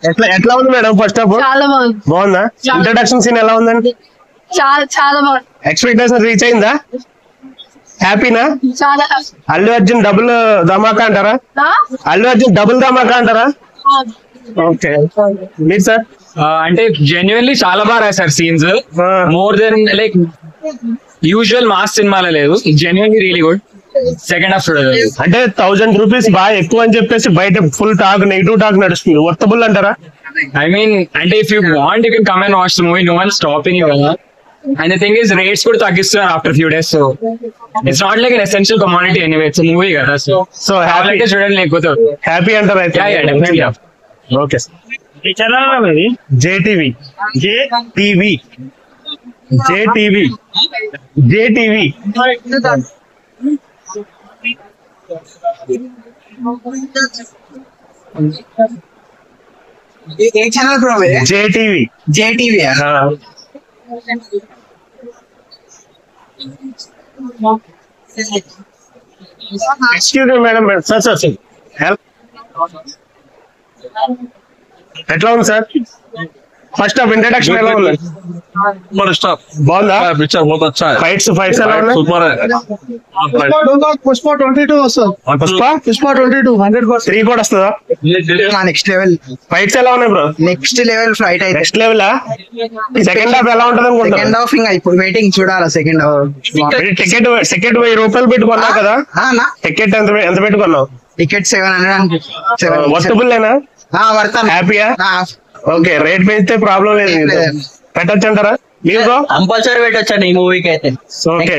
ఎట్లా ఉంది madam first half? చాలా బాగుంది. బాగుందా? ఇంట్రడక్షన్ సీన్ ఎలా ఉందండి? చాలా బాగుంది. ఎక్స్పెక్టేషన్ రీచ్ అయిందా? హ్యాపీనా? చాలా. అల్లు అర్జున్ డబుల్ ధమాకా అంటారా? అల్లు అర్జున్ డబుల్ ధమాకా అంటారా? ఓకే, మీరు సార్? అంటే జెన్యున్లీ చాలా బాగా రాశారు scenes. More than like usual mass సినిమాలో లేదు. Genuinely really good. Second half చూడలేదు. అంటే 1000 రూపీస్ బాగా ఎక్కువ అని చెప్పేసి బయట ఫుల్ టాక్, నెగిటివ్ టాక్ నడుస్తుంది. వర్తబుల్ అంటారా? I mean, and if you want, you can come and watch the movie. No one's stopping you. And the thing is, rates could taggistunar after a few days. So it's not like an essential commodity anyway. It's a movie, kada. So happy. Happy అంటారా? Yeah, definitely. Okay. ఈ channel ఇది JTV. JTV. JTV. JTV. ఏ channel bro? JTV. JTV. Excuse me madam. Sir ఎట్లా ఉంది sir? First half introduction ఎలా ఉంది? బాగుందా? Fights ఎలా ఉన్నాయి? పుష్ప 22 వస్తుంది. పుష్ప 22 3 కూడా వస్తుందా? నెక్స్ట్ లెవెల్ ఫైట్స్ ఎలా ఉన్నాయి బ్రో? నెక్స్ట్ లెవెల్ ఫైట్ అయితే. Next level. సెకండ్ హాఫ్ ఎలా ఉంటుంది అనుకుంటా? సెకండ్ హాఫ్ ఇంకా ఇప్పుడు వెయిటింగ్ చూడాలా. సెకండ్ హాఫ్ టికెట్ 1000 రూపాయలు పెట్టుకున్నావు కదా? టికెట్ ఎంత పెట్టుకున్నావు? టికెట్ 700. వర్తబుల్ లేనా? హ్యాపీయా? ఓకే, రేట్ పెంచితే ప్రాబ్లం లేదు, పెట్టచ్చు అంటారా? మీరు కంపల్సరీ పెట్టొచ్చండి ఈ మూవీకి అయితే. ఓకే,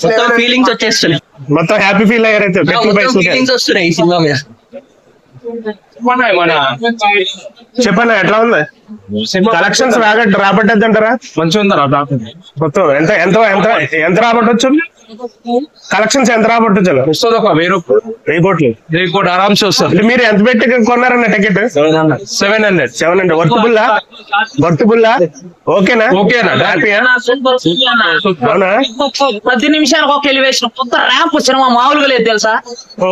మొత్తం ఫీలింగ్స్ వచ్చేస్తున్నాయి. మొత్తం హ్యాపీ ఫీల్ అయ్యారైతే ఫీలింగ్స్ వస్తున్నాయి ఈ సినిమా మీద. చెప్పండి, ఎట్లా ఉంది? కలెక్షన్స్ రాబట్టద్దు అంటారా? మంచిగా ఉందా? మొత్తం ఎంత ఎంత ఎంత ఎంత రాబట్టొచ్చు? కలెక్షన్స్ ఎంత రాబట్టొచ్చు? వస్తుంది ఒక 1000 కోట్లు. 1000 కోట్లు ఆరామ్స్ వస్తుంది. మీరు ఎంత పెట్టి కొన్నారన్న టికెట్? 700. వర్తబుల్లా? ఓకేనా? హ్యాపీయా? అవునా? 10 నిమిషాలకు ఒక ఎలివేషన్, కొత్త ర్యాంప్ సినిమా మామూలుగా లేదు తెలుసా?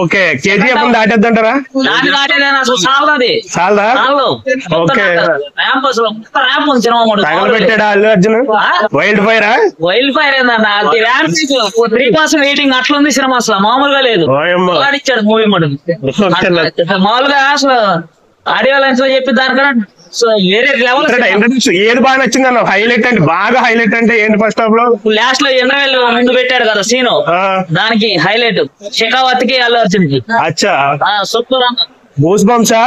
ఓకే, కేజీఎఫ్ దాటేద్దు అంటారా? చాలదా? ఓకే, తగలబెట్టాడా అల్లు అర్జున్? వైల్డ్ ఫైరా? వైల్డ్ ఫైర్ ఏందన్నా? 3% వెయిటింగ్ అట్లుంది సినిమా, అసలు మామూలుగా లేదు. ఇచ్చాడు మూవీ మామూలుగా అసలు ఆడియో లైన్స్ లో చెప్పి దానికన్నా వేరే లెవెల్. ఏది బాగా నచ్చింది అన్న? హైలైట్ అంటే బాగా హైలైట్ అంటే ఏంటి? ఫస్ట్ హాఫ్ లో లాస్ట్ లో ఇంటర్వెల్ ముందు పెట్టాడు కదా సీను, దానికి హైలైట్ షెకావత్ కి అల్లు అర్జున్ కి. అచ్చా, సూపర్. గూస్ బంప్సా?